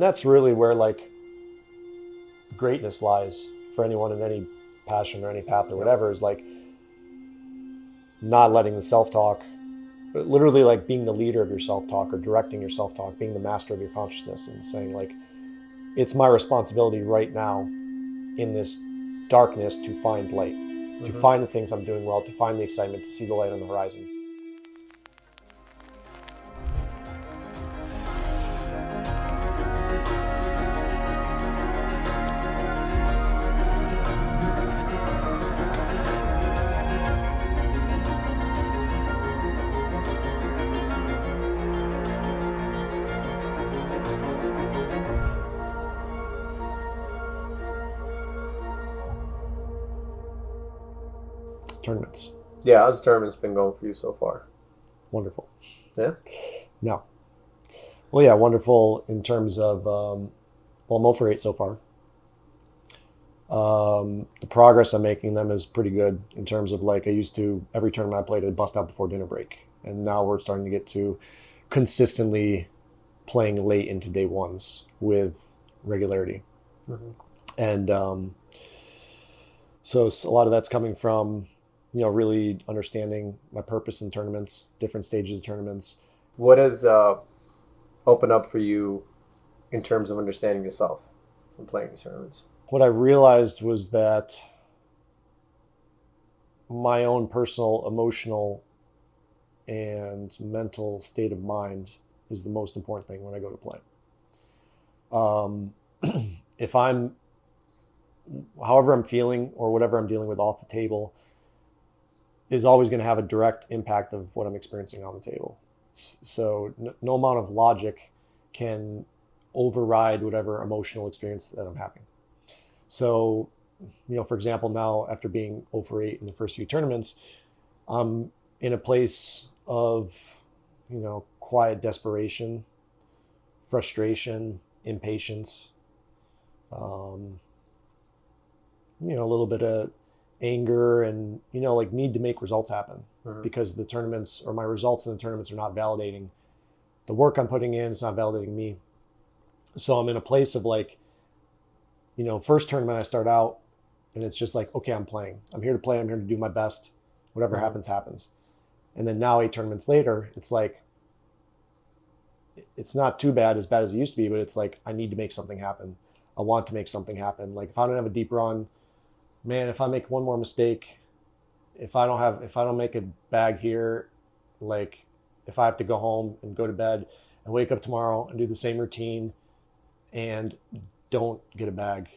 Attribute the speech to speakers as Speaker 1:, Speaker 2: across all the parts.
Speaker 1: that's really where like greatness lies for anyone in any passion or any path or whatever, is like not letting the self-talk, literally like being the leader of your self-talk or directing your self-talk, being the master of your consciousness, and saying like, it's my responsibility right now in this darkness to find light, to find the things I'm doing well, to find the excitement, to see the light on the horizon. Tournaments.
Speaker 2: Yeah, how's the tournament's been going for you so far?
Speaker 1: Wonderful.
Speaker 2: Yeah?
Speaker 1: No. Well, yeah, wonderful in terms of, well, I'm 0 for 8 so far. The progress I'm making them is pretty good in terms of like, I used to, every tournament I played, I'd bust out before dinner break. And now we're starting to get to consistently playing late into day ones with regularity. And so a lot of that's coming from, really understanding my purpose in tournaments, different stages of tournaments.
Speaker 2: What has opened up for you in terms of understanding yourself from playing these tournaments?
Speaker 1: What I realized was that my own personal, emotional, and mental state of mind is the most important thing when I go to play. If I'm, however I'm feeling or whatever I'm dealing with off the table is always going to have a direct impact of what I'm experiencing on the table. So no amount of logic can override whatever emotional experience that I'm having. So, for example, now after being 0 for 8 in the first few tournaments, I'm in a place of, quiet desperation, frustration, impatience, a little bit of anger and, like need to make results happen because the tournaments or my results in the tournaments are not validating the work I'm putting in. It's not validating me. So I'm in a place of like, first tournament I start out and it's just like, okay, I'm playing. I'm here to play. I'm here to do my best. Whatever happens, happens. And then now 8 tournaments later, it's like, it's not too bad as it used to be, but it's like, I need to make something happen. I want to make something happen. Like if I don't have a deep run, man, if I make one more mistake, if I don't make a bag here, like if I have to go home and go to bed and wake up tomorrow and do the same routine and don't get a bag,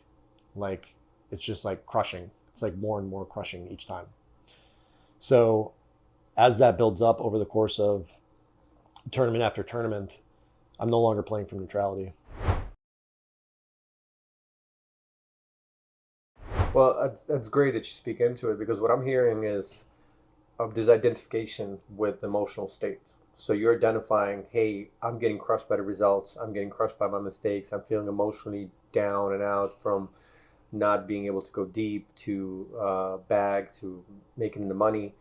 Speaker 1: like it's just like crushing. It's like more and more crushing each time. So as that builds up over the course of tournament after tournament, I'm no longer playing from neutrality.
Speaker 2: Well, that's great that you speak into it, because what I'm hearing is this identification with emotional state. So you're identifying, hey, I'm getting crushed by the results. I'm getting crushed by my mistakes. I'm feeling emotionally down and out from not being able to go deep, to bag, to making the money.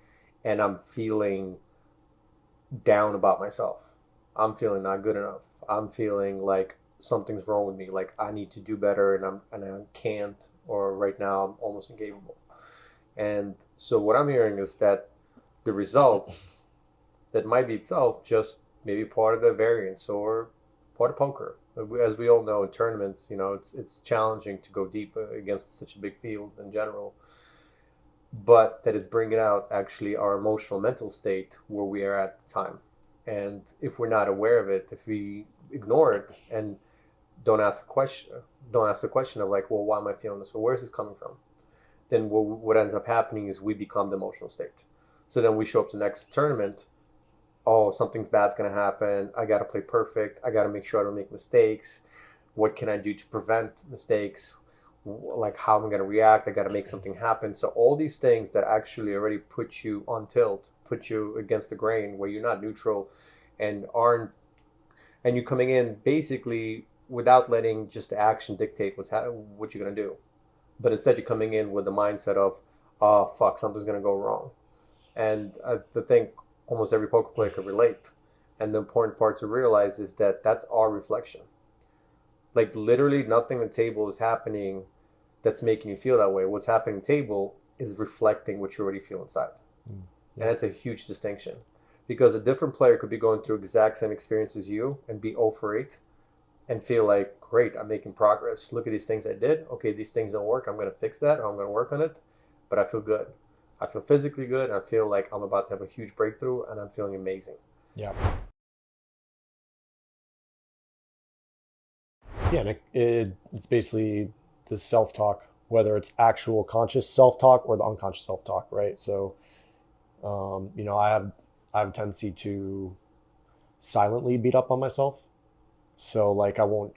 Speaker 2: And I'm feeling down about myself. I'm feeling not good enough. I'm feeling like something's wrong with me. Like I need to do better and I can't, or right now I'm almost incapable. And so what I'm hearing is that the results, that might be itself just maybe part of the variance or part of poker. As we all know in tournaments, it's challenging to go deep against such a big field in general. But that it's bringing out actually our emotional mental state where we are at the time. And if we're not aware of it, if we ignore it and don't ask the question of like, well, why am I feeling this? Well, where's this coming from? Then what ends up happening is we become the emotional state. So then we show up to the next tournament. Oh, something's bad's going to happen. I got to play perfect. I got to make sure I don't make mistakes. What can I do to prevent mistakes? Like, how am I going to react? I got to make something happen. So all these things that actually already put you on tilt, put you against the grain, where you're not neutral and you're coming in basically without letting just the action dictate what you're going to do. But instead you're coming in with the mindset of, oh, fuck, something's going to go wrong. And I think almost every poker player could relate. And the important part to realize is that that's our reflection. Like literally nothing on the table is happening that's making you feel that way. What's happening on the table is reflecting what you already feel inside.
Speaker 1: Mm.
Speaker 2: And that's a huge distinction, because a different player could be going through exact same experience as you and be 0 for 8 and feel like, great, I'm making progress. Look at these things I did. Okay, these things don't work. I'm going to fix that, or I'm going to work on it. But I feel good. I feel physically good. I feel like I'm about to have a huge breakthrough, and I'm feeling amazing.
Speaker 1: Yeah. Yeah, and it's basically the self-talk, whether it's actual conscious self-talk or the unconscious self-talk, right? So, you know, I have a tendency to silently beat up on myself. So like I won't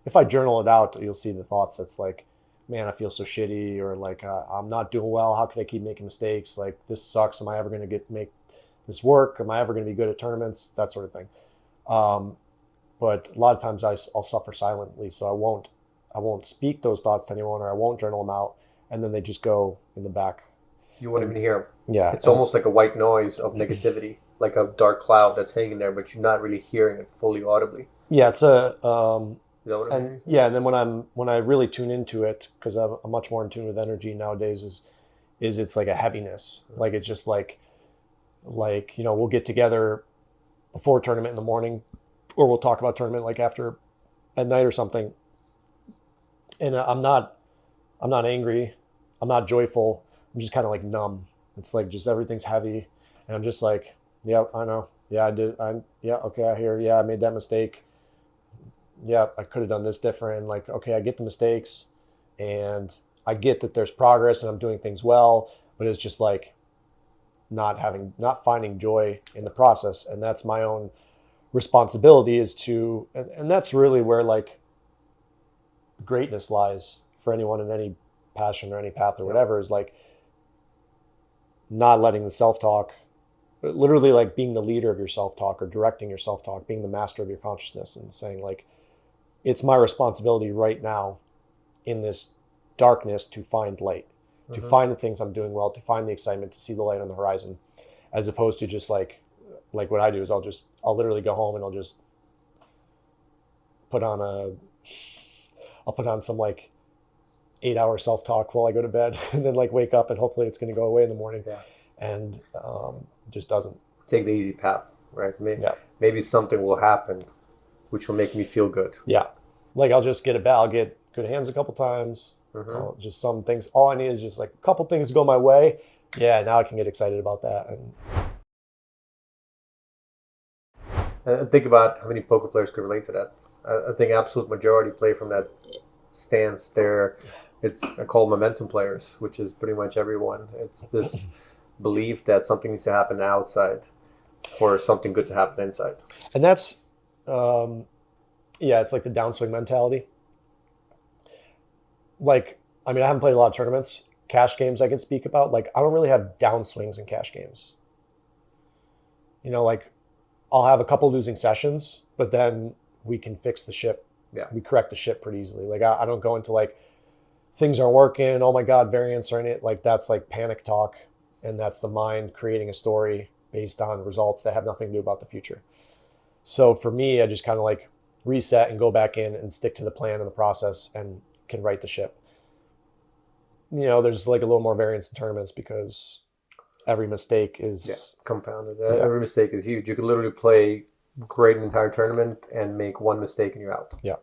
Speaker 1: if I journal it out, you'll see the thoughts that's like, man, I feel so shitty, or like I'm not doing well. How could I keep making mistakes? Like this sucks. Am I ever going to make this work? Am I ever going to be good at tournaments? That sort of thing. Um, but a lot of times I'll suffer silently, so I won't speak those thoughts to anyone, or I won't journal them out, and then they just go in the back.
Speaker 2: You won't
Speaker 1: And
Speaker 2: even hear them.
Speaker 1: yeah,
Speaker 2: It's almost like a white noise of negativity, like a dark cloud that's hanging there, but you're not really hearing it fully audibly.
Speaker 1: yeah, it's a
Speaker 2: You know what I'm hearing?
Speaker 1: yeah, and then when I really tune into it, because I'm much more in tune with energy nowadays, is it's like a heaviness, like it's just like you know, we'll get together before tournament in the morning, or we'll talk about tournament like after at night or something, and I'm not angry, I'm not joyful, I'm just kind of like numb. It's like just everything's heavy, and I'm just like, yeah, I know, yeah, I did, yeah, okay, I hear, yeah, I made that mistake, yeah, I could have done this different. Like, okay, I get the mistakes, and I get that there's progress and I'm doing things well, but it's just like not finding joy in the process. And that's my own responsibility, is to, and that's really where like greatness lies for anyone in any passion or any path or whatever, is like not letting the self-talk, literally like being the leader of your self-talk or directing your self-talk, being the master of your consciousness, and saying like, it's my responsibility right now in this darkness to find light, to find the things I'm doing well, to find the excitement, to see the light on the horizon, as opposed to just like what I do is I'll literally go home and put on I'll put on some like 8-hour self-talk while I go to bed, and then like wake up and hopefully it's going to go away in the morning.
Speaker 2: Yeah.
Speaker 1: And it just doesn't.
Speaker 2: Take the easy path, right?
Speaker 1: Yeah.
Speaker 2: Maybe something will happen which will make me feel good.
Speaker 1: Yeah. Like I'll just I'll get good hands a couple times. Just some things. All I need is just like a couple things go my way. Yeah, now I can get excited about that.
Speaker 2: And think about how many poker players could relate to that. I think absolute majority play from that stance there. I call momentum players, which is pretty much everyone. It's this belief that something needs to happen outside for something good to happen inside.
Speaker 1: And that's, it's like the downswing mentality. Like, I mean, I haven't played a lot of tournaments. Cash games I can speak about. Like, I don't really have downswings in cash games. You know, like, I'll have a couple losing sessions, but then we can fix the ship.
Speaker 2: Yeah.
Speaker 1: We correct the ship pretty easily. Like, I don't go into like, things aren't working, oh my God, variance or anything. Like, that's like panic talk. And that's the mind creating a story based on results that have nothing to do about the future. So for me, I just kind of like reset and go back in and stick to the plan and the process and can right the ship. You know, there's like a little more variance in tournaments because every mistake is
Speaker 2: compounded. Every mistake is huge. You could literally play great an entire tournament and make one mistake and you're out.
Speaker 1: Yeah.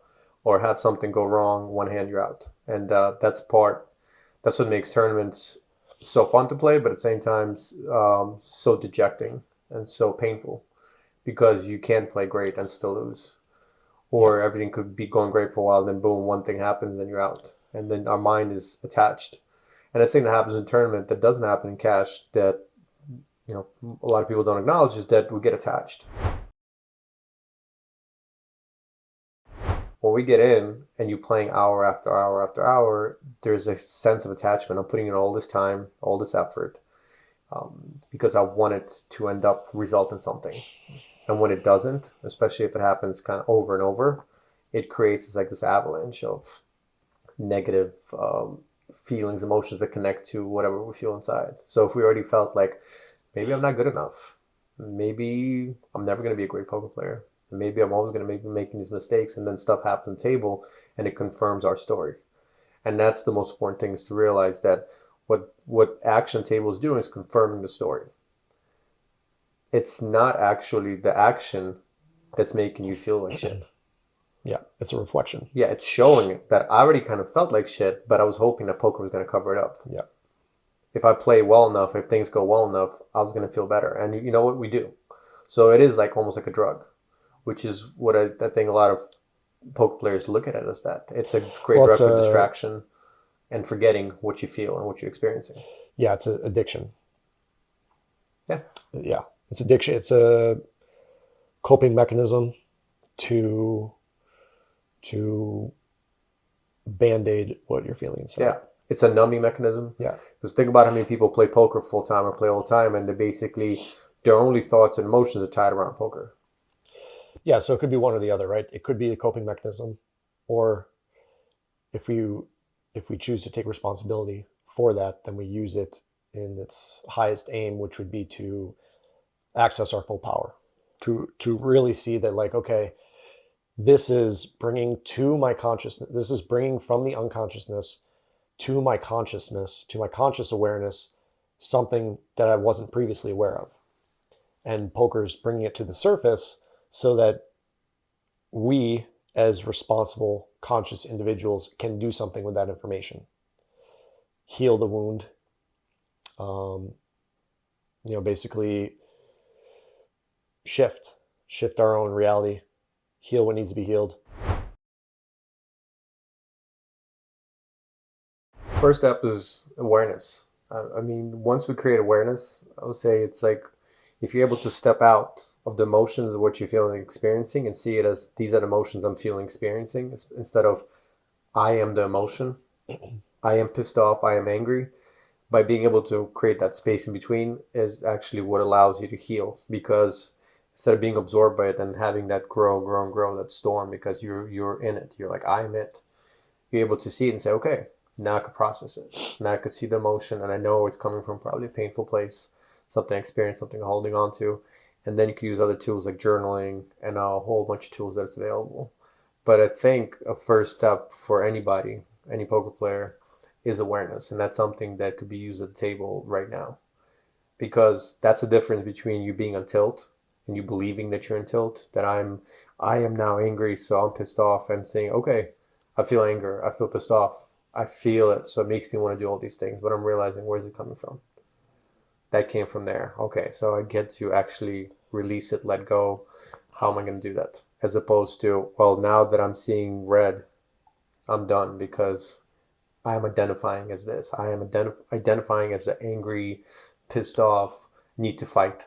Speaker 2: Or have something go wrong, one hand you're out. And that's what makes tournaments so fun to play, but at the same time so dejecting and so painful, because you can't play great and still lose. Or everything could be going great for a while, then boom, one thing happens and you're out. And then our mind is attached. And that's the thing that happens in tournament that doesn't happen in cash, that a lot of people don't acknowledge, is that we get attached. When we get in and you're playing hour after hour after hour, there's a sense of attachment. I'm putting in all this time, all this effort, because I want it to end up result in something. And when it doesn't, especially if it happens kind of over and over, it creates this avalanche of negative feelings, emotions that connect to whatever we feel inside. So if we already felt like maybe I'm not good enough, maybe I'm never going to be a great poker player, And maybe I'm always going to be making these mistakes, and then stuff happens on the table, and it confirms our story. And that's the most important thing, is to realize that what action table is doing is confirming the story. It's not actually the action that's making you feel like shit.
Speaker 1: Yeah, it's a reflection.
Speaker 2: Yeah, it's showing that I already kind of felt like shit, but I was hoping that poker was going to cover it up.
Speaker 1: Yeah.
Speaker 2: If I play well enough, if things go well enough, I was going to feel better. And you know what? We do. So it is like almost like a drug, which is what I think a lot of poker players look at it as that. It's a great drug for distraction and forgetting what you feel and what you're experiencing.
Speaker 1: Yeah, it's an addiction.
Speaker 2: Yeah.
Speaker 1: Yeah, it's addiction. It's a coping mechanism to band-aid what you're feeling inside.
Speaker 2: Yeah. It's a numbing mechanism.
Speaker 1: Yeah.
Speaker 2: Because think about how many people play poker full time or play all the time, and they basically, their only thoughts and emotions are tied around poker.
Speaker 1: Yeah, so it could be one or the other, right? It could be a coping mechanism, or if we choose to take responsibility for that, then we use it in its highest aim, which would be to access our full power, to really see that, like, okay, this is bringing to my consciousness, this is bringing from the unconsciousness to my consciousness, to my conscious awareness, something that I wasn't previously aware of. And poker's bringing it to the surface so that we, as responsible, conscious individuals, can do something with that information. Heal the wound. Basically shift our own reality, heal what needs to be healed.
Speaker 2: First step is awareness. I mean, once we create awareness, I would say it's like, if you're able to step out of the emotions of what you're feeling and experiencing and see it as, these are the emotions I'm feeling, experiencing, instead of I am the emotion, I am pissed off, I am angry. By being able to create that space in between is actually what allows you to heal, because instead of being absorbed by it and having that grow, that storm, because you're in it, you're like, I am it. You're able to see it and say, okay, now I could process it. Now I could see the emotion, and I know it's coming from probably a painful place, something I experienced, something I'm holding on to. And then you can use other tools like journaling and a whole bunch of tools that's available. But I think a first step for anybody, any poker player, is awareness. And that's something that could be used at the table right now. Because that's the difference between you being on tilt and you believing that you're in tilt, that I am now angry, so I'm pissed off, and saying, okay, I feel anger, I feel pissed off, I feel it, so it makes me want to do all these things, but I'm realizing, where's it coming from? That came from there. Okay, so I get to actually release it, let go. How am I going to do that? As opposed to, well, now that I'm seeing red, I'm done, because I am identifying as this. I am identifying as the angry, pissed off, need to fight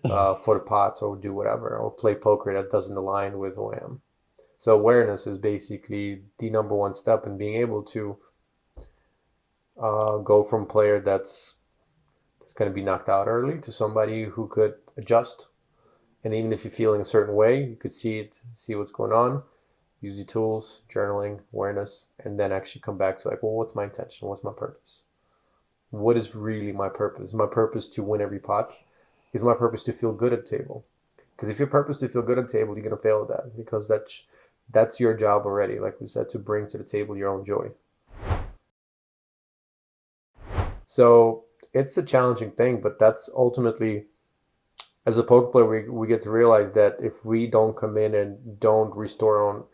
Speaker 2: for the pots, or do whatever, or play poker that doesn't align with who I am. So awareness is basically the number one step in being able to go from player that's going to be knocked out early to somebody who could adjust. And even if you're feeling a certain way, you could see it, see what's going on, use the tools, journaling, awareness, and then actually come back to, like, well, what's my intention? What's my purpose? What is really my purpose? Is my purpose to win every pot? Is my purpose to feel good at the table? Because if your purpose is to feel good at the table, you're going to fail at that, because that's your job already, like we said, to bring to the table your own joy. So it's a challenging thing, but that's ultimately, as a poker player, we get to realize that if we don't come in and don't restore our own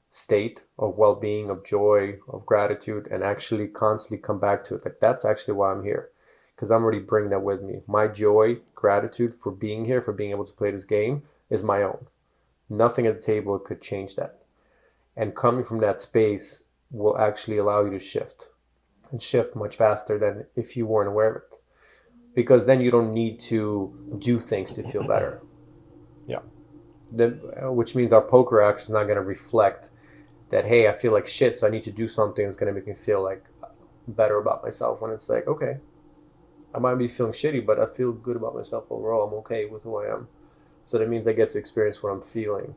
Speaker 2: state of well-being, of joy, of gratitude, and actually constantly come back to it, like, that's actually why I'm here, because I'm already bringing that with me. My joy, gratitude for being here, for being able to play this game, is my own. Nothing at the table could change that. And coming from that space will actually allow you to shift, and shift much faster than if you weren't aware of it. Because then you don't need to do things to feel better.
Speaker 1: Yeah.
Speaker 2: Which means our poker action is not going to reflect that, hey, I feel like shit, so I need to do something that's going to make me feel like better about myself. When it's like, okay, I might be feeling shitty, but I feel good about myself overall. I'm okay with who I am. So that means I get to experience what I'm feeling.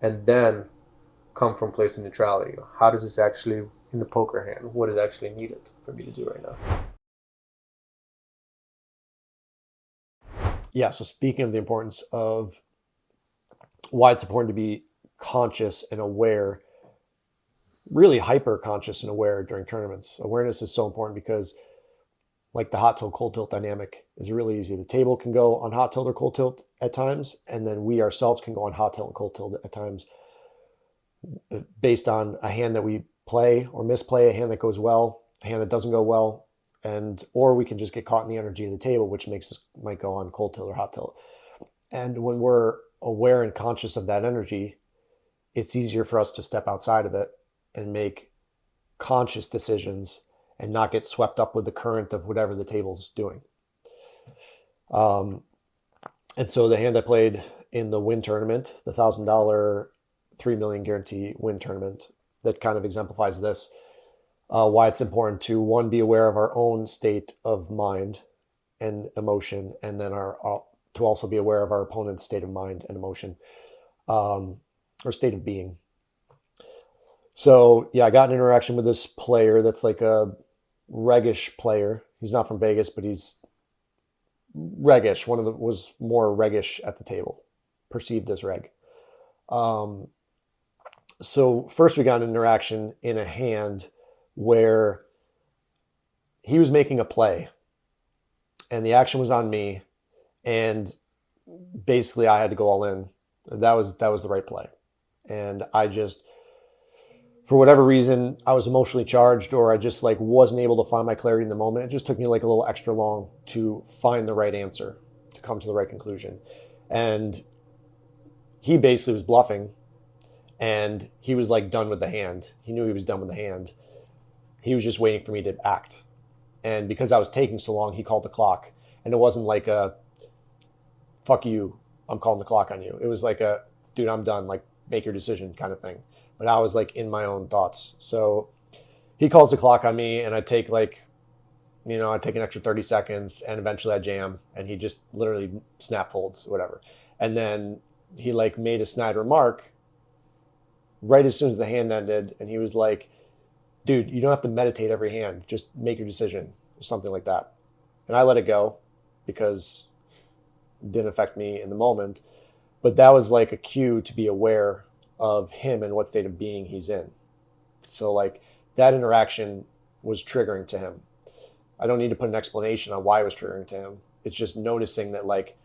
Speaker 2: And then come from a place of neutrality. How does this actually, in the poker hand, what is actually needed for me to do right now?
Speaker 1: Yeah, so speaking of the importance of why it's important to be conscious and aware, really hyper conscious and aware during tournaments. Awareness is so important because like the hot tilt, cold tilt dynamic is really easy. The table can go on hot tilt or cold tilt at times, and then we ourselves can go on hot tilt and cold tilt at times based on a hand that we play or misplay, a hand that goes well, a hand that doesn't go well, or we can just get caught in the energy of the table, which makes us might go on cold tilt or hot tilt. And when we're aware and conscious of that energy, it's easier for us to step outside of it and make conscious decisions and not get swept up with the current of whatever the table's doing. And so the hand I played in the Wynn tournament, the $1,000 $3 million guarantee Wynn tournament, that kind of exemplifies this. Why it's important to, one, be aware of our own state of mind and emotion, and then to also be aware of our opponent's state of mind and emotion, or state of being. So yeah, I got an interaction with this player that's like a reggish player. He's not from Vegas, but he's reggish. Was more reggish at the table, perceived as reg. So first we got an interaction in a hand where he was making a play and the action was on me, and basically I had to go all in. That was the right play. And I just, for whatever reason, I was emotionally charged, or I just like wasn't able to find my clarity in the moment. It just took me like a little extra long to find the right answer, to come to the right conclusion. And he basically was bluffing, and he was like done with the hand. He knew he was done with the hand. He was just waiting for me to act. And because I was taking so long, he called the clock. And it wasn't like a, fuck you, I'm calling the clock on you. It was like a, dude, I'm done, like make your decision kind of thing. But I was like in my own thoughts. So he calls the clock on me, and I take like, I take an extra 30 seconds, and eventually I jam, and he just literally snap folds, whatever. And then he like made a snide remark right as soon as the hand ended, and he was like, dude, you don't have to meditate every hand, just make your decision, or something like that. And I let it go because it didn't affect me in the moment. But that was like a cue to be aware of him and what state of being he's in. So like that interaction was triggering to him. I don't need to put an explanation on why it was triggering to him. It's just noticing that like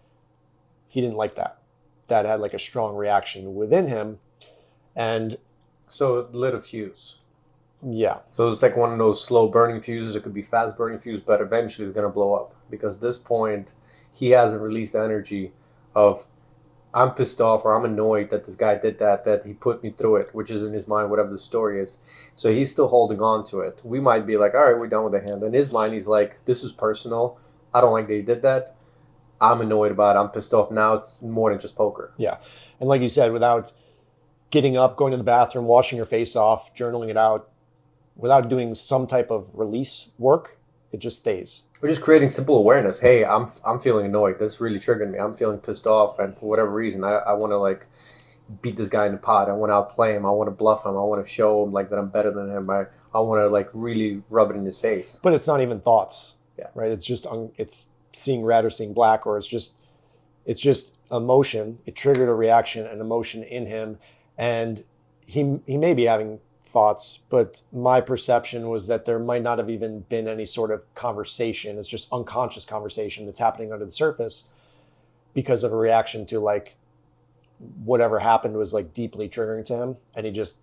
Speaker 1: he didn't like that. That had like a strong reaction within him. And
Speaker 2: so it lit a fuse.
Speaker 1: Yeah.
Speaker 2: So it's like one of those slow burning fuses. It could be fast burning fuse, but eventually it's going to blow up, because at this point he hasn't released the energy of, I'm pissed off or I'm annoyed that this guy did that he put me through it, which is in his mind, whatever the story is. So he's still holding on to it. We might be like, all right, we're done with the hand. In his mind, he's like, this is personal. I don't like that he did that. I'm annoyed about it. I'm pissed off. Now it's more than just poker.
Speaker 1: Yeah. And like you said, without getting up, going to the bathroom, washing your face off, journaling it out, without doing some type of release work, it just stays.
Speaker 2: We're just creating simple awareness. Hey, I'm feeling annoyed. This really triggered me. I'm feeling pissed off, and for whatever reason, I want to like beat this guy in the pot. I want to outplay him. I want to bluff him. I want to show him like that I'm better than him. I want to like really rub it in his face.
Speaker 1: But it's not even thoughts.
Speaker 2: Yeah.
Speaker 1: Right. It's just it's seeing red or seeing black, or it's just emotion. It triggered a reaction, an emotion in him, and he may be having thoughts, but my perception was that there might not have even been any sort of conversation. It's just unconscious conversation that's happening under the surface because of a reaction to like whatever happened was like deeply triggering to him, and he just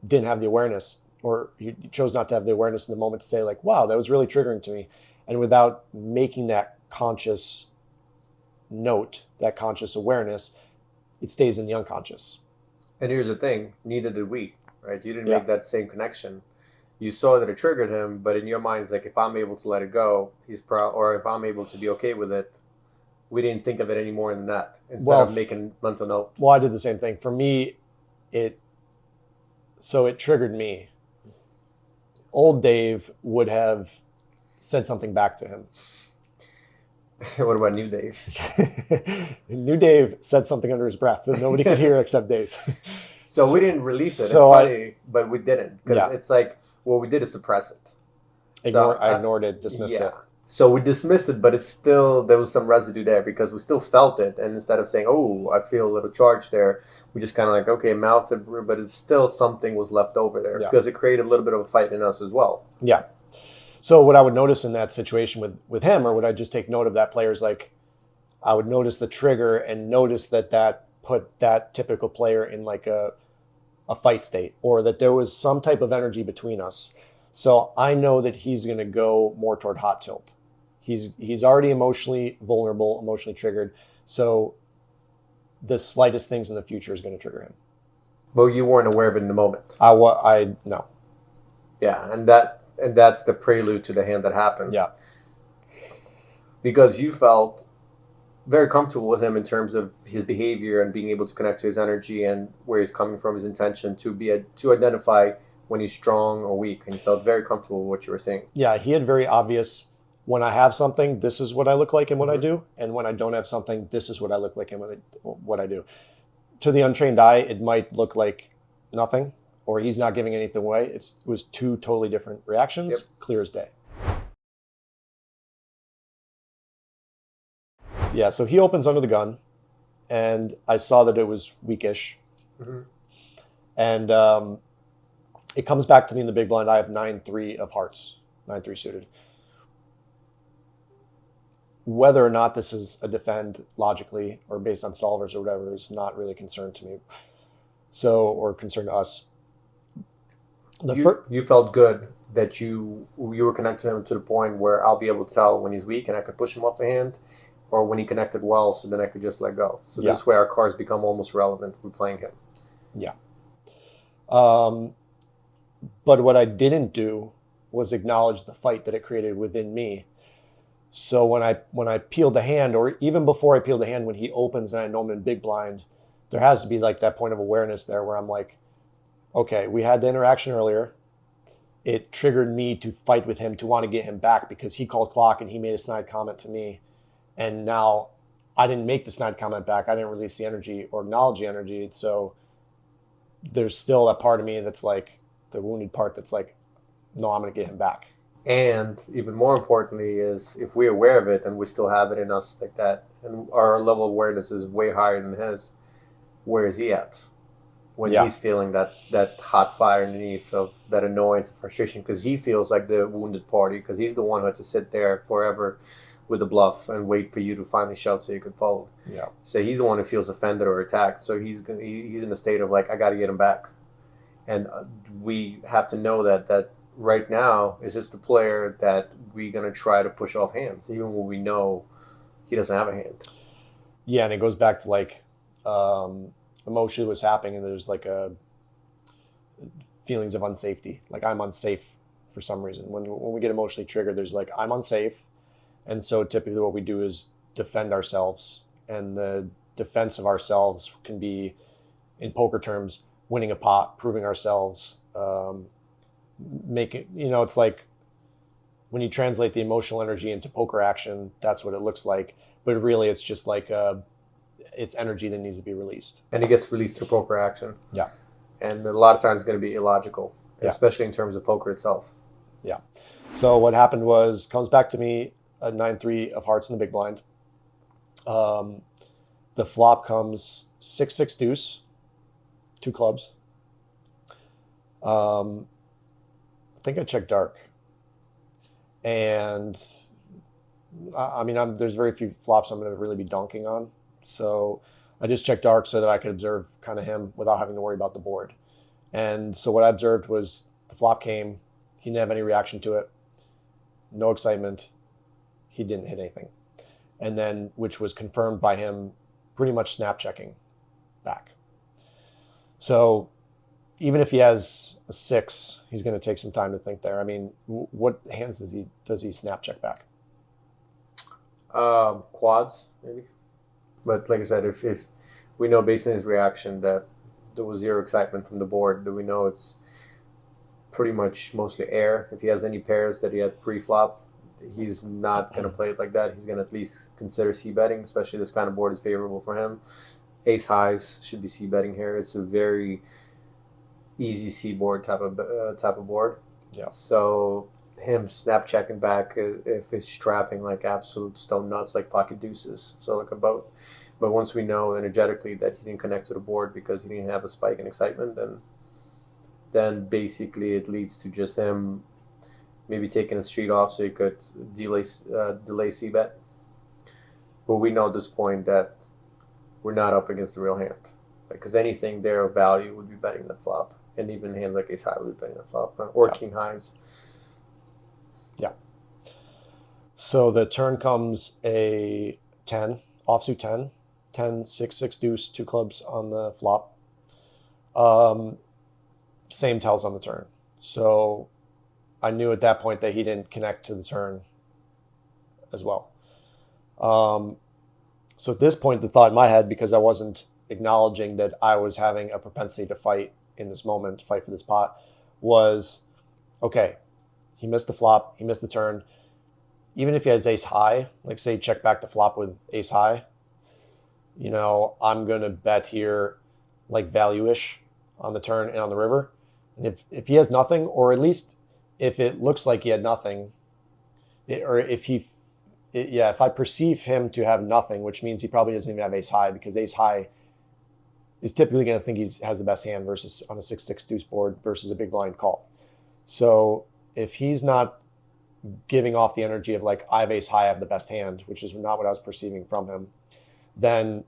Speaker 1: didn't have the awareness, or he chose not to have the awareness in the moment to say like, wow, that was really triggering to me. And without making that conscious note, that conscious awareness, it stays in the unconscious.
Speaker 2: And here's the thing, neither did we, right? You didn't make that same connection. You saw that it triggered him, but in your mind, it's like, if I'm able to let it go, he's proud, or if I'm able to be okay with it, we didn't think of it any more than that, instead of making mental note.
Speaker 1: Well, I did the same thing. For me, it triggered me. Old Dave would have said something back to him.
Speaker 2: What about New Dave?
Speaker 1: New Dave said something under his breath that nobody could hear except Dave.
Speaker 2: So we didn't release it.
Speaker 1: So
Speaker 2: it's funny, but we didn't. Because it's like, what we did is suppress it.
Speaker 1: I ignored it, dismissed it.
Speaker 2: So we dismissed it, but it's still, there was some residue there because we still felt it. And instead of saying, oh, I feel a little charge there, we just kind of like, okay, mouth it, but it's still something was left over there
Speaker 1: Yeah.
Speaker 2: because it created a little bit of a fight in us as well.
Speaker 1: Yeah. So what I would notice in that situation with him, or would I just take note of that player, is like, I would notice the trigger and notice that put that typical player in like a fight state, or that there was some type of energy between us. So I know that he's going to go more toward hot tilt. He's already emotionally vulnerable, emotionally triggered. So the slightest things in the future is going to trigger him.
Speaker 2: But you weren't aware of it in the moment.
Speaker 1: I no.
Speaker 2: Yeah, and that's the prelude to the hand that happened.
Speaker 1: Yeah.
Speaker 2: Because you felt very comfortable with him in terms of his behavior and being able to connect to his energy and where he's coming from, his intention to identify when he's strong or weak, and you felt very comfortable with what you were saying.
Speaker 1: Yeah, he had very obvious, when I have something, this is what I look like and what I do, and when I don't have something, this is what I look like and what I do. To the untrained eye, it might look like nothing, or he's not giving anything away. It was two totally different reactions,
Speaker 2: Yep.
Speaker 1: clear as day. Yeah, so he opens under the gun, and I saw that it was weakish.
Speaker 2: Mm-hmm.
Speaker 1: And it comes back to me in the big blind. I have 9-3 of hearts, 9-3 suited. Whether or not this is a defend logically or based on solvers or whatever is not really concerned to me. So, or concerned to us.
Speaker 2: You felt good that you were connecting him to the point where I'll be able to tell when he's weak and I could push him off the hand, or when he connected well, so then I could just let go. So this way our cards become almost relevant with playing him.
Speaker 1: Yeah. But what I didn't do was acknowledge the fight that it created within me. So when I peeled the hand, or even before I peeled the hand, when he opens and I know I'm in big blind, there has to be like that point of awareness there where I'm like, okay, we had the interaction earlier. It triggered me to fight with him, to want to get him back, because he called clock and he made a snide comment to me. And now I didn't make the snide comment back. I didn't release the energy or acknowledge the energy. So there's still that part of me that's like the wounded part that's like, no, I'm going to get him back.
Speaker 2: And even more importantly is if we're aware of it and we still have it in us like that, and our level of awareness is way higher than his, where is he at? When he's feeling that hot fire underneath of that annoyance and frustration, because he feels like the wounded party, because he's the one who had to sit there forever with the bluff and wait for you to finally shove so you could fold.
Speaker 1: Yeah.
Speaker 2: So he's the one who feels offended or attacked. So he's in a state of like, I got to get him back. And we have to know that right now, is this the player that we're going to try to push off hands, even when we know he doesn't have a hand?
Speaker 1: Yeah, and it goes back to like emotionally what's happening, and there's like feelings of unsafety. Like I'm unsafe for some reason. When we get emotionally triggered, there's like, I'm unsafe. And so typically what we do is defend ourselves. And the defense of ourselves can be, in poker terms, winning a pot, proving ourselves, it's like when you translate the emotional energy into poker action, that's what it looks like. But really it's just like it's energy that needs to be released.
Speaker 2: And it gets released through poker action.
Speaker 1: Yeah.
Speaker 2: And a lot of times it's going to be illogical, especially in terms of poker itself.
Speaker 1: Yeah. So what happened was, comes back to me, a 9-3 of hearts in the big blind. The flop comes 6-6 deuce, 2 clubs. I think I checked dark. And I mean, there's very few flops I'm going to really be donking on. So I just checked dark so that I could observe kind of him without having to worry about the board. And so what I observed was the flop came. He didn't have any reaction to it. No excitement. He didn't hit anything. And then, which was confirmed by him pretty much snap checking back. So even if he has a 6, he's going to take some time to think there. I mean, what hands does he snap check back?
Speaker 2: Quads, maybe. But like I said, if we know based on his reaction that there was zero excitement from the board, that we know it's pretty much mostly air. If he has any pairs that he had pre-flop, he's not going to play it like that. He's going to at least consider c-betting, especially this kind of board is favorable for him. Ace highs should be c-betting here. It's a very easy c-board type of board.
Speaker 1: Yeah.
Speaker 2: So him snap checking back if he's trapping like absolute stone nuts like pocket deuces, so like a boat. But once we know energetically that he didn't connect to the board because he didn't have a spike in excitement, then basically it leads to just him maybe taking a street off so he could delay c-bet. But we know at this point that we're not up against the real hand, because anything there of value would be betting the flop, and even hands like ace high would be betting the flop, or king highs.
Speaker 1: Yeah. So the turn comes a 10, offsuit 10, 10, 6, 6 deuce, 2 clubs on the flop. Same tells on the turn. So I knew at that point that he didn't connect to the turn as well. So at this point, the thought in my head, because I wasn't acknowledging that I was having a propensity to fight in this moment, fight for this pot, was, okay, he missed the flop, he missed the turn. Even if he has ace high, like say check back the flop with ace high, you know, I'm going to bet here like value-ish on the turn and on the river. And if he has nothing, or at least if it looks like he had nothing, if I perceive him to have nothing, which means he probably doesn't even have ace high, because ace high is typically going to think he has the best hand versus on a 6-6 deuce board versus a big blind call. So if he's not giving off the energy of like, I have ace high, I have the best hand, which is not what I was perceiving from him, then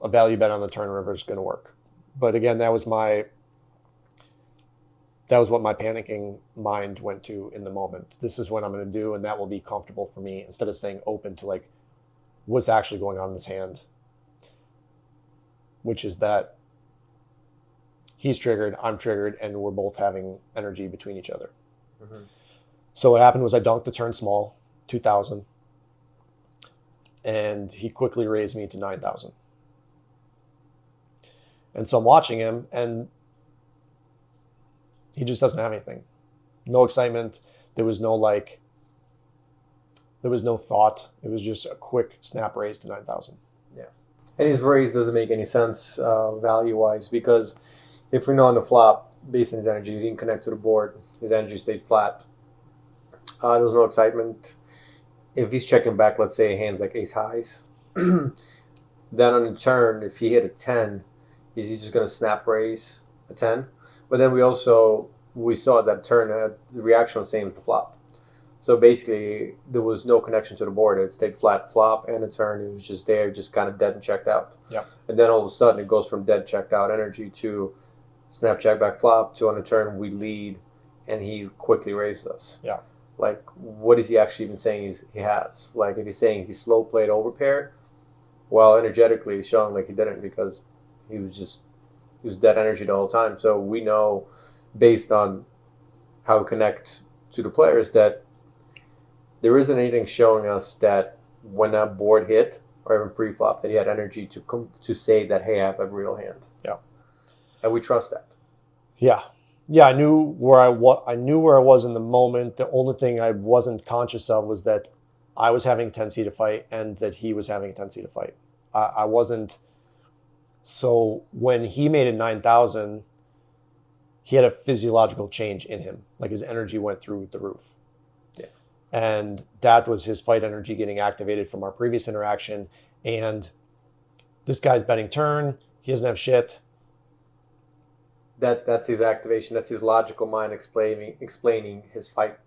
Speaker 1: a value bet on the turn river is going to work. But again, that was what my panicking mind went to in the moment. This is what I'm going to do, and that will be comfortable for me, instead of staying open to like what's actually going on in this hand, which is that he's triggered, I'm triggered, and we're both having energy between each other. Mm-hmm. So what happened was I dunked the turn small, 2,000, and he quickly raised me to 9,000. And so I'm watching him, and he just doesn't have anything. No excitement. There was no thought. It was just a quick snap raise to 9,000.
Speaker 2: Yeah. And his raise doesn't make any sense value-wise, because if we know on the flop, based on his energy, he didn't connect to the board. His energy stayed flat. There was no excitement. If he's checking back, let's say hands like ace highs, then on the turn, if he hit a 10, is he just going to snap raise a 10? But then we saw that turn, the reaction was the same as the flop. So basically, there was no connection to the board. It stayed flat flop and a turn. It was just there, just kind of dead and checked out.
Speaker 1: Yeah.
Speaker 2: And then all of a sudden, it goes from dead checked out energy to snap check back flop to on a turn we lead, and he quickly raised us.
Speaker 1: Yeah.
Speaker 2: Like, what is he actually even saying he has? Like, if he's saying he slow played overpair, well, energetically, he's showing like he didn't, because he was dead energy the whole time. So we know, based on how we connect to the players, that there isn't anything showing us that when that board hit, or even pre-flop, that he had energy to say that, hey, I have a real hand.
Speaker 1: Yeah.
Speaker 2: And we trust that.
Speaker 1: Yeah. Yeah, I knew where I was in the moment. The only thing I wasn't conscious of was that I was having a tendency to fight, and that he was having a tendency to fight. I wasn't. So when he made it 9,000, he had a physiological change in him. Like, his energy went through the roof.
Speaker 2: Yeah.
Speaker 1: And that was his fight energy getting activated from our previous interaction. And this guy's betting turn. He doesn't have shit.
Speaker 2: That's his activation. That's his logical mind explaining his fight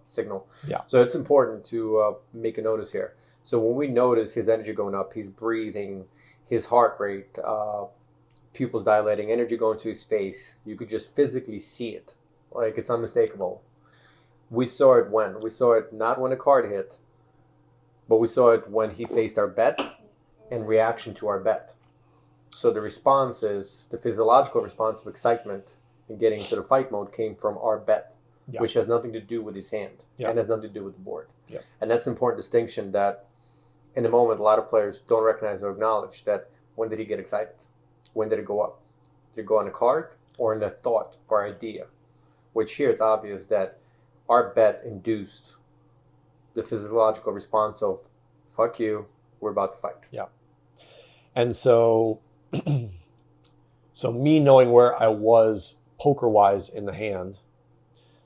Speaker 2: signal.
Speaker 1: Yeah.
Speaker 2: So it's important to make a notice here. So when we notice his energy going up, he's breathing, his heart rate, pupils dilating, energy going to his face. You could just physically see it. Like, it's unmistakable. We saw it when? We saw it not when a card hit, but we saw it when he faced our bet in reaction to our bet. So the response is, the physiological response of excitement and getting into the fight mode came from our bet,
Speaker 1: Yeah.
Speaker 2: which has nothing to do with his hand,
Speaker 1: Yeah.
Speaker 2: and has nothing to do with the board.
Speaker 1: Yeah.
Speaker 2: And that's an important distinction that in the moment a lot of players don't recognize or acknowledge. That when did he get excited? When did it go up? Did it go on a card or in a thought or idea? Which here it's obvious that our bet induced the physiological response of, fuck you, we're about to fight.
Speaker 1: Yeah. And so me knowing where I was poker-wise in the hand,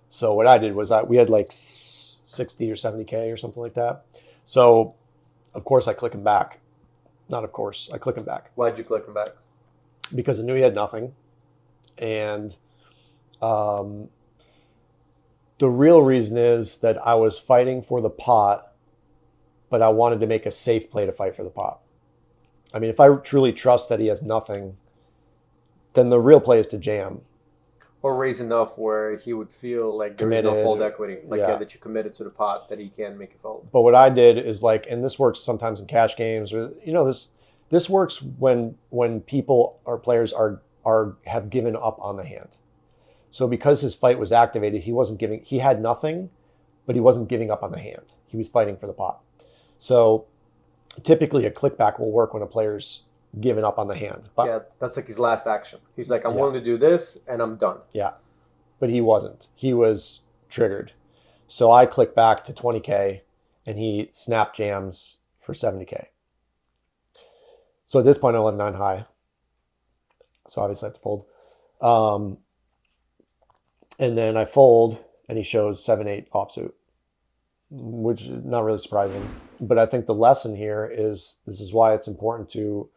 Speaker 1: So what I did was we had like 60 or 70K or something like that. So of course I click him back. Not of course, I click him back.
Speaker 2: Why'd you click him back?
Speaker 1: Because I knew he had nothing. And the real reason is that I was fighting for the pot, but I wanted to make a safe play to fight for the pot. I mean, if I truly trust that he has nothing, then the real play is to jam.
Speaker 2: Or raise enough where he would feel like there is no
Speaker 1: Committed,
Speaker 2: fold equity. Like,
Speaker 1: yeah.
Speaker 2: that you committed to the pot, that he can make it fold.
Speaker 1: But what I did is like, and this works sometimes in cash games, or this works when people or players have given up on the hand. So because his fight was activated, he had nothing, but he wasn't giving up on the hand. He was fighting for the pot. So typically a clickback will work when a player's given up on the hand. But,
Speaker 2: yeah, that's like his last action. He's like, I'm willing to do this and I'm done.
Speaker 1: Yeah. But he wasn't. He was triggered. So I click back to 20K and he snap jams for 70K. So at this point, I'll have 9 high. So obviously I have to fold. And then I fold and he shows 7-8 offsuit, which is not really surprising. But I think the lesson here is this is why it's important to,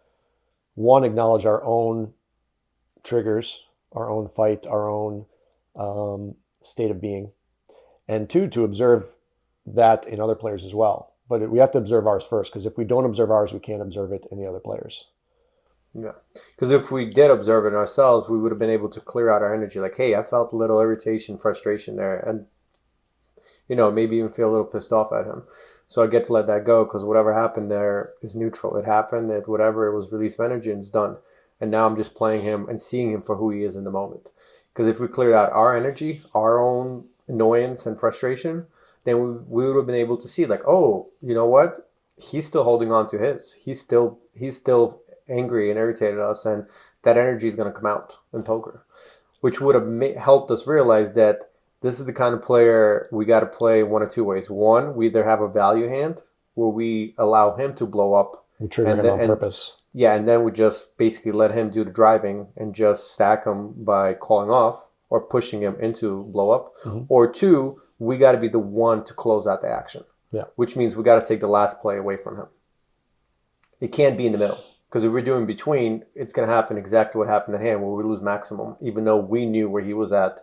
Speaker 1: one, acknowledge our own triggers, our own fight, our own state of being, and two, to observe that in other players as well. But we have to observe ours first, because if we don't observe ours, we can't observe it in the other players.
Speaker 2: Yeah, because if we did observe it ourselves, we would have been able to clear out our energy. Like, hey, I felt a little irritation, frustration there, and maybe even feel a little pissed off at him. So I get to let that go, because whatever happened there is neutral. It happened. It was release of energy, and it's done. And now I'm just playing him and seeing him for who he is in the moment. Because if we cleared out our energy, our own annoyance and frustration, then we would have been able to see, like, oh, you know what? He's still holding on to his. He's still angry and irritated us, and that energy is going to come out in poker, which would have helped us realize that this is the kind of player we got to play one of two ways. One, we either have a value hand where we allow him to blow up.
Speaker 1: We trigger him on purpose.
Speaker 2: Yeah, and then we just basically let him do the driving and just stack him by calling off or pushing him into blow up. Mm-hmm. Or two, we got to be the one to close out the action.
Speaker 1: Yeah.
Speaker 2: Which means we got to take the last play away from him. It can't be in the middle. Because if we're doing between, it's going to happen exactly what happened at hand, where we lose maximum, even though we knew where he was at.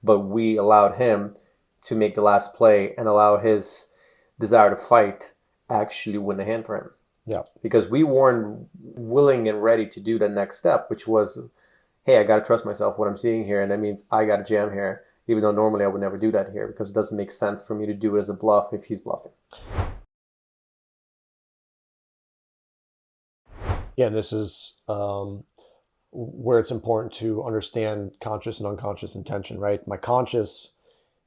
Speaker 2: But we allowed him to make the last play and allow his desire to fight actually win the hand for him.
Speaker 1: Yeah.
Speaker 2: Because we weren't willing and ready to do the next step, which was, hey, I got to trust myself what I'm seeing here. And that means I got to jam here, even though normally I would never do that here, because it doesn't make sense for me to do it as a bluff if he's bluffing.
Speaker 1: Yeah, and this is where it's important to understand conscious and unconscious intention, right? My conscious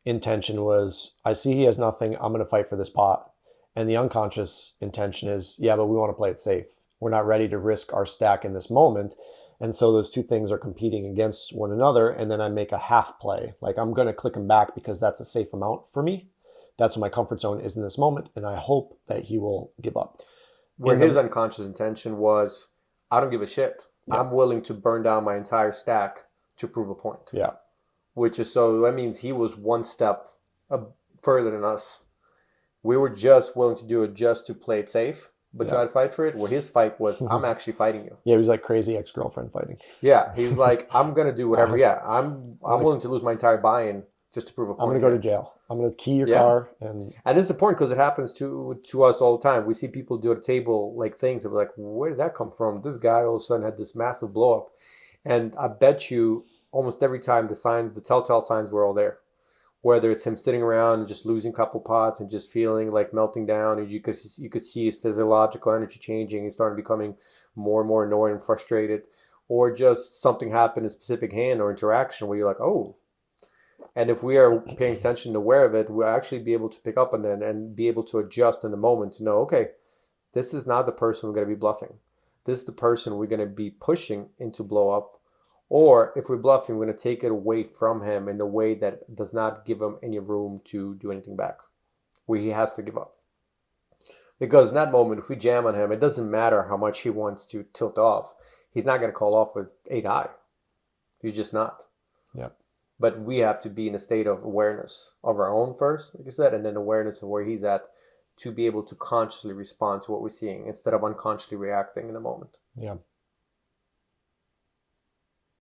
Speaker 1: intention was, I see he has nothing, I'm going to fight for this pot. And the unconscious intention is, yeah, but we want to play it safe. We're not ready to risk our stack in this moment. And so those two things are competing against one another. And then I make a half play. Like, I'm going to click him back because that's a safe amount for me. That's what my comfort zone is in this moment. And I hope that he will give up.
Speaker 2: Where his unconscious intention was, I don't give a shit. Yeah. I'm willing to burn down my entire stack to prove a point.
Speaker 1: Yeah.
Speaker 2: Which is, so that means he was one step further than us. We were just willing to do it just to play it safe, but try to fight for it. Where his fight was, I'm actually fighting you.
Speaker 1: Yeah, he was like crazy ex-girlfriend fighting.
Speaker 2: Yeah, he's like, I'm going to do whatever. Yeah, I'm willing to lose my entire buy-in just to prove a point.
Speaker 1: I'm going to go to jail. I'm going to key your car. And
Speaker 2: it's important because it happens to us all the time. We see people do at a table like things that we're like, where did that come from? This guy all of a sudden had this massive blow up. And I bet you almost every time the telltale signs were all there. Whether it's him sitting around and just losing a couple pots and just feeling like melting down, and you could see his physiological energy changing. He's starting becoming more and more annoyed and frustrated. Or just something happened in a specific hand or interaction where you're like, oh. And if we are paying attention and aware of it, we'll actually be able to pick up on that and be able to adjust in the moment to know, okay, this is not the person we're going to be bluffing. This is the person we're going to be pushing into blow up. Or if we're bluffing, we're going to take it away from him in a way that does not give him any room to do anything back, where he has to give up. Because in that moment, if we jam on him, it doesn't matter how much he wants to tilt off. He's not going to call off with 8 high. He's just not.
Speaker 1: Yeah.
Speaker 2: But we have to be in a state of awareness of our own first, like you said, and then awareness of where he's at to be able to consciously respond to what we're seeing instead of unconsciously reacting in the moment.
Speaker 1: Yeah.